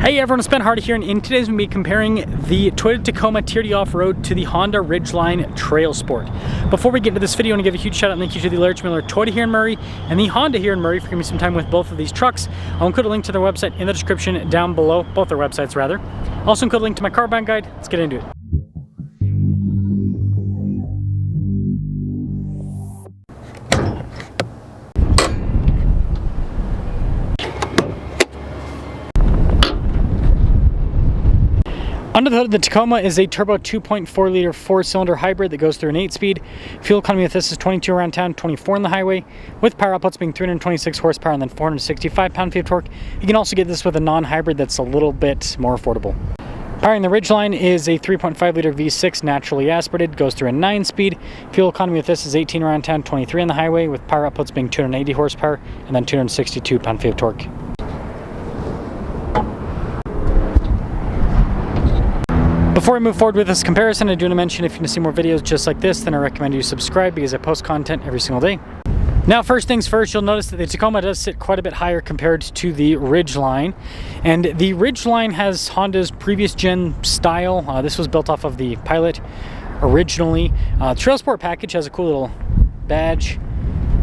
Hey everyone, it's Ben Hardy here, and in today's we'll be comparing the Toyota Tacoma TRD Off-Road to the Honda Ridgeline Trailsport. Before we get into this video, I want to give a huge shout out and thank you to the Large Miller Toyota here in Murray and the Honda here in Murray for giving me some time with both of these trucks. I'll include a link to their website in the description down below, both their websites rather. I'll also include a link to my car buying guide. Let's get into it. Under the hood of the Tacoma is a turbo 2.4 liter 4-cylinder hybrid that goes through an 8-speed. Fuel economy with this is 22 around town, 24 on the highway, with power outputs being 326 horsepower and then 465 pound-feet of torque. You can also get this with a non-hybrid that's a little bit more affordable. Powering the Ridgeline is a 3.5 liter V6 naturally aspirated, goes through a 9-speed. Fuel economy with this is 18 around town, 23 on the highway, with power outputs being 280 horsepower and then 262 pound-feet of torque. Before we move forward with this comparison, I do want to mention if you want to see more videos just like this, then I recommend you subscribe because I post content every single day. Now, first things first, you'll notice that the Tacoma does sit quite a bit higher compared to the Ridgeline. And the Ridgeline has Honda's previous gen style. This was built off of the Pilot originally. Trailsport package has a cool little badge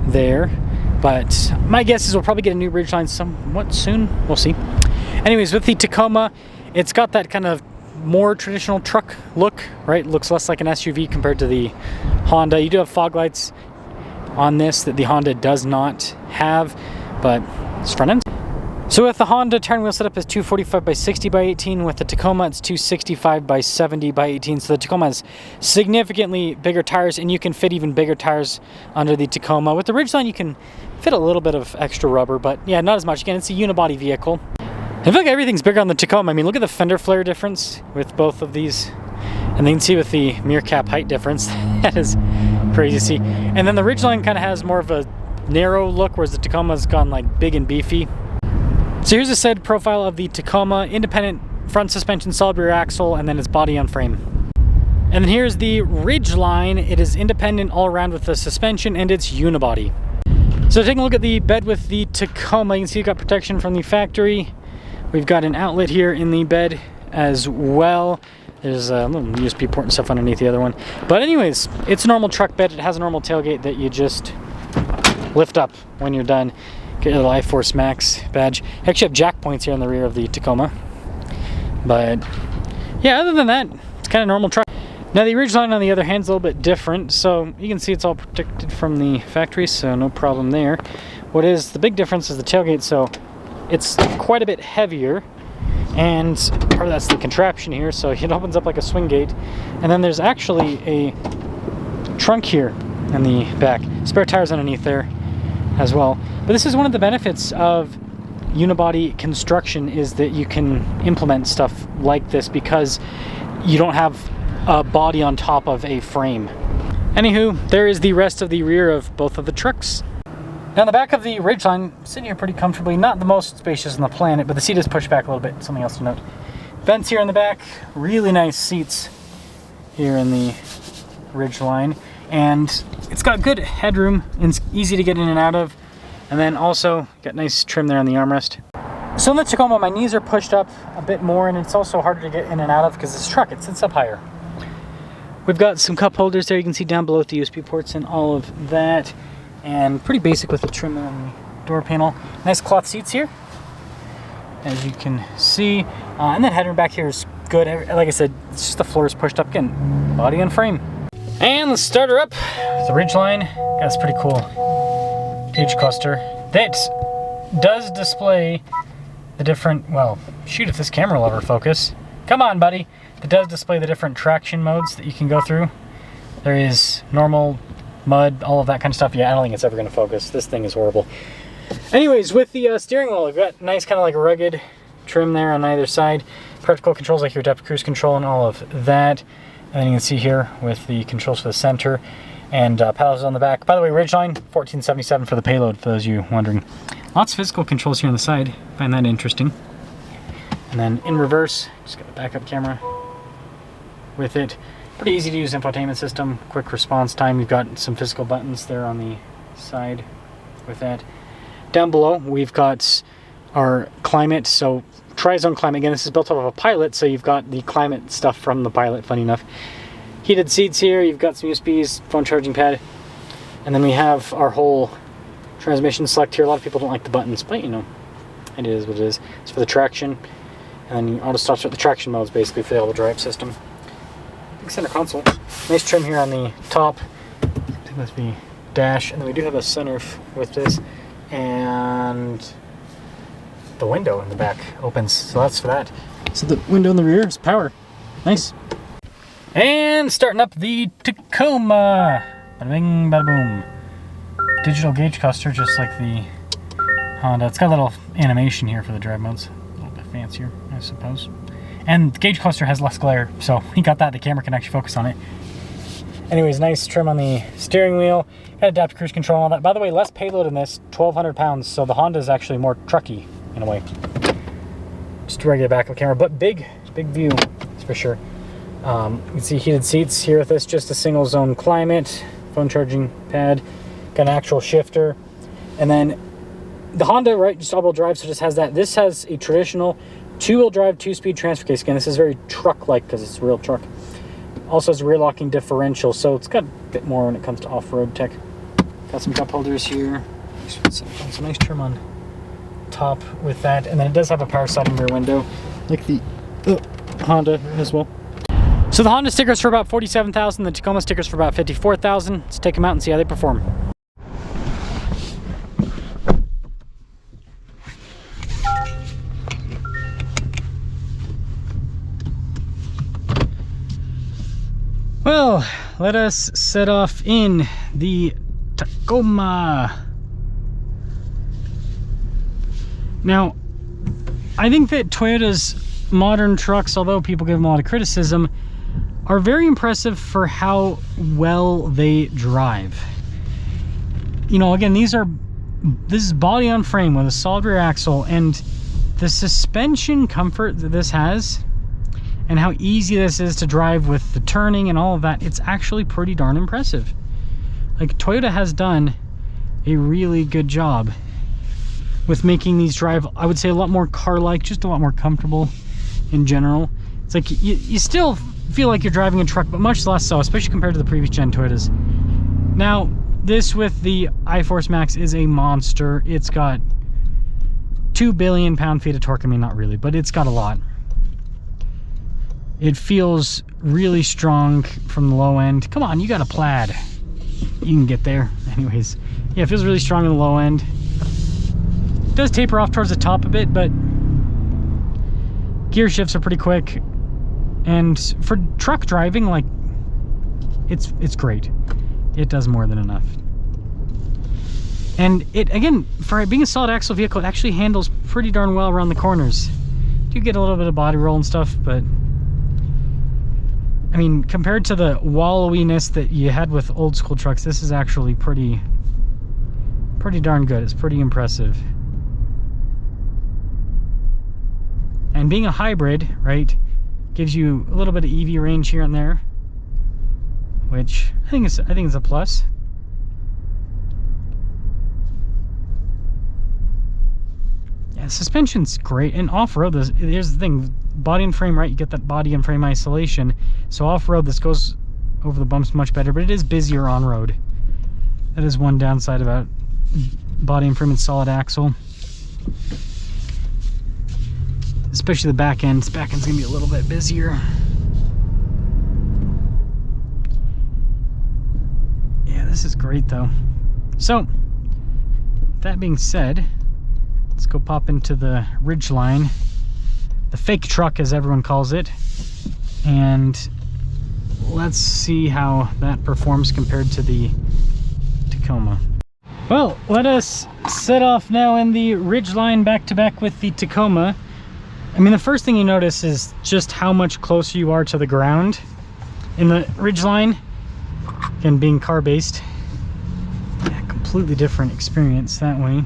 there. But my guess is we'll probably get a new Ridgeline somewhat soon. We'll see. Anyways, with the Tacoma, it's got that kind of more traditional truck look, right? It looks less like an SUV compared to the Honda. You do have fog lights on this that the Honda does not have, but it's front end. So with the Honda, turn wheel setup is 245 by 60 by 18. With the Tacoma, it's 265 by 70 by 18. So the Tacoma has significantly bigger tires, and you can fit even bigger tires under the Tacoma. With the Ridgeline, you can fit a little bit of extra rubber, but yeah, not as much. Again, it's a unibody vehicle. I feel like everything's bigger on the Tacoma. I mean, look at the fender flare difference with both of these. And then you can see with the mirror cap height difference. That is crazy to see. And then the Ridgeline kind of has more of a narrow look, whereas the Tacoma's gone like big and beefy. So here's a side profile of the Tacoma. Independent front suspension, solid rear axle, and then its body on frame. And then here's the Ridgeline. It is independent all around with the suspension and its unibody. So taking a look at the bed with the Tacoma, you can see you've got protection from the factory. We've got an outlet here in the bed as well. There's a little USB port and stuff underneath the other one. But anyways, it's a normal truck bed. It has a normal tailgate that you just lift up when you're done. Get your little iForce Max badge. You actually have jack points here in the rear of the Tacoma. But yeah, other than that, it's kind of a normal truck. Now the Ridgeline on the other hand is a little bit different. So you can see it's all protected from the factory, so no problem there. What is the big difference is the tailgate. So it's quite a bit heavier, and part of that's the contraption here, so it opens up like a swing gate. And then there's actually a trunk here in the back. Spare tires underneath there as well. But this is one of the benefits of unibody construction, is that you can implement stuff like this because you don't have a body on top of a frame. Anywho, there is the rest of the rear of both of the trucks. Now, in the back of the Ridgeline, sitting here pretty comfortably, not the most spacious on the planet, but the seat is pushed back a little bit, something else to note. Vents here in the back, really nice seats here in the Ridgeline, and it's got good headroom, and it's easy to get in and out of, and then also got nice trim there on the armrest. So in the Tacoma, my knees are pushed up a bit more, and it's also harder to get in and out of because this truck, it sits up higher. We've got some cup holders there, you can see down below with the USB ports and all of that. And pretty basic with the trim on the door panel. Nice cloth seats here, as you can see. And then headroom back here is good. Like I said, it's just the floor is pushed up again. Body and frame. And let's start her up. The Ridgeline, that's pretty cool. Gauge cluster. That does display the different, well, shoot if this camera will ever focus. Come on, buddy. It does display the different traction modes that you can go through. There is normal, mud, all of that kind of stuff. Yeah, I don't think it's ever going to focus. This thing is horrible. Anyways, with the steering wheel, we've got nice kind of like rugged trim there on either side. Practical controls like your adaptive cruise control and all of that. And then you can see here with the controls for the center and paddles on the back. By the way, Ridgeline, $14.77 for the payload, for those of you wondering. Lots of physical controls here on the side. Find that interesting. And then in reverse, just got a backup camera with it. Pretty easy to use infotainment system, quick response time. You've got some physical buttons there on the side with that. Down below, we've got our climate. So Tri-Zone climate. Again, this is built off of a Pilot, so you've got the climate stuff from the Pilot, funny enough. Heated seats here, you've got some USBs, phone charging pad, and then we have our whole transmission select here. A lot of people don't like the buttons, but you know, it is what it is. It's for the traction, and then auto stop start. The traction mode is basically for the all-wheel drive system. Big center console. Nice trim here on the top. I think that's the dash, and then we do have a sunroof with this, and the window in the back opens, so that's for that. So the window in the rear is power. Nice. And starting up the Tacoma. Bada bing, bada boom. Digital gauge cluster, just like the Honda. It's got a little animation here for the drive modes. A little bit fancier, I suppose. And the gauge cluster has less glare, so he got that. The camera can actually focus on it. Anyways, nice trim on the steering wheel. Got adaptive cruise control and all that. By the way, less payload in this, 1,200 pounds, so the Honda is actually more trucky in a way. Just a regular back of the camera, but big view, that's for sure. You can see heated seats here with this, just a single zone climate, phone charging pad, got an actual shifter, and then the Honda, right, just all-wheel drive, so it just has that. This has a traditional two-wheel drive, two-speed transfer case. Again, this is very truck-like because it's a real truck. Also has a rear locking differential, so it's got a bit more when it comes to off-road tech. Got some cup holders here. Some nice trim on top with that, and then it does have a power sliding rear window, like the Honda as well. So the Honda stickers for about $47,000, the Tacoma stickers for about $54,000. Let's take them out and see how they perform. Well, let us set off in the Tacoma. Now, I think that Toyota's modern trucks, although people give them a lot of criticism, are very impressive for how well they drive. You know, again, this is body on frame with a solid rear axle, and the suspension comfort that this has and how easy this is to drive with the turning and all of that, it's actually pretty darn impressive. Like, Toyota has done a really good job with making these drive, I would say, a lot more car-like, just a lot more comfortable in general. It's like you still feel like you're driving a truck, but much less so, especially compared to the previous gen Toyotas. Now, this with the iForce Max is a monster. It's got 2 billion pound-feet of torque. I mean, not really, but it's got a lot. It feels really strong from the low end. Come on, you got a Plaid. You can get there. Anyways, yeah, it feels really strong in the low end. It does taper off towards the top a bit, but gear shifts are pretty quick. And for truck driving, like, it's great. It does more than enough. And it, again, for being a solid axle vehicle, it actually handles pretty darn well around the corners. You get a little bit of body roll and stuff, but I mean, compared to the wallowiness that you had with old school trucks, this is actually pretty darn good. It's pretty impressive. And being a hybrid, right, gives you a little bit of EV range here and there, which I think is a plus. Yeah, suspension's great, and off-road, here's the thing, body and frame, right, you get that body and frame isolation, so off-road this goes over the bumps much better, but it is busier on-road. That is one downside about body and frame and solid axle, especially the back end. This back end's gonna be a little bit busier. Yeah, this is great though. So that being said, let's go pop into the Ridgeline, the fake truck as everyone calls it, and let's see how that performs compared to the Tacoma. Well, let us set off now in the Ridgeline back to back with the Tacoma. I mean, the first thing you notice is just how much closer you are to the ground in the Ridgeline. Again, being car-based, yeah, completely different experience that way.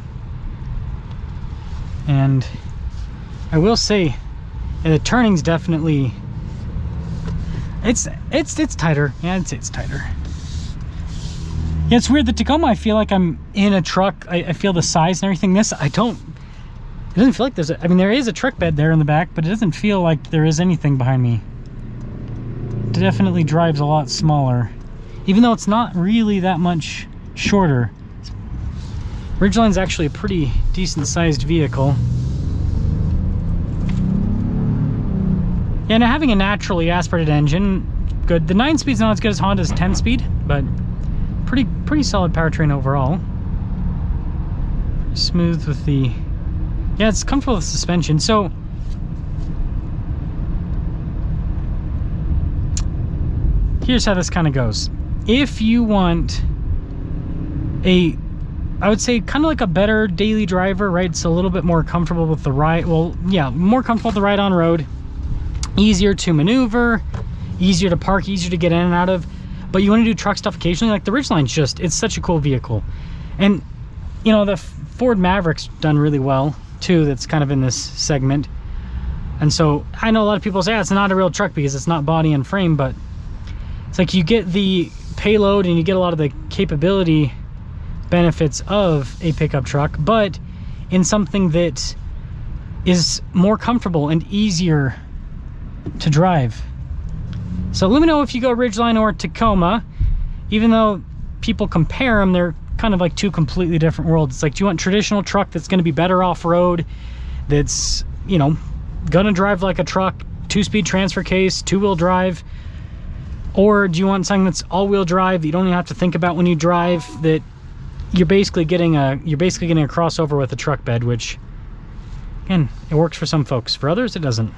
And I will say, yeah, the turning's definitely, it's tighter. Yeah, I'd say it's tighter. Yeah, it's weird. The Tacoma, I feel like I'm in a truck. I feel the size and everything. This, I don't. It doesn't feel like there's I mean, there is a truck bed there in the back, but it doesn't feel like there is anything behind me. It definitely drives a lot smaller, even though it's not really that much shorter. Ridgeline's actually a pretty decent sized vehicle. Yeah, now having a naturally aspirated engine, good. The 9-speed's not as good as Honda's 10-speed, but pretty solid powertrain overall. Smooth with the, yeah, it's comfortable with suspension. So here's how this kind of goes. If you want a, I would say kind of like a better daily driver, right? It's a little bit more comfortable with the ride. Well, yeah, more comfortable with the ride on road. Easier to maneuver, easier to park, easier to get in and out of. But you want to do truck stuff occasionally, like the Ridgeline's just, it's such a cool vehicle. And, you know, the Ford Maverick's done really well, too, that's kind of in this segment. And so, I know a lot of people say, it's not a real truck because it's not body and frame, but it's like you get the payload and you get a lot of the capability benefits of a pickup truck, but in something that is more comfortable and easier to drive. So let me know if you go Ridgeline or Tacoma. Even though people compare them, they're kind of like two completely different worlds. It's like, do you want traditional truck that's going to be better off-road, that's, you know, gonna drive like a truck, 2-speed transfer case, 2-wheel drive? Or do you want something that's all-wheel drive that you don't even have to think about when you drive, that you're basically getting a crossover with a truck bed, which, again, it works for some folks. For others, it doesn't.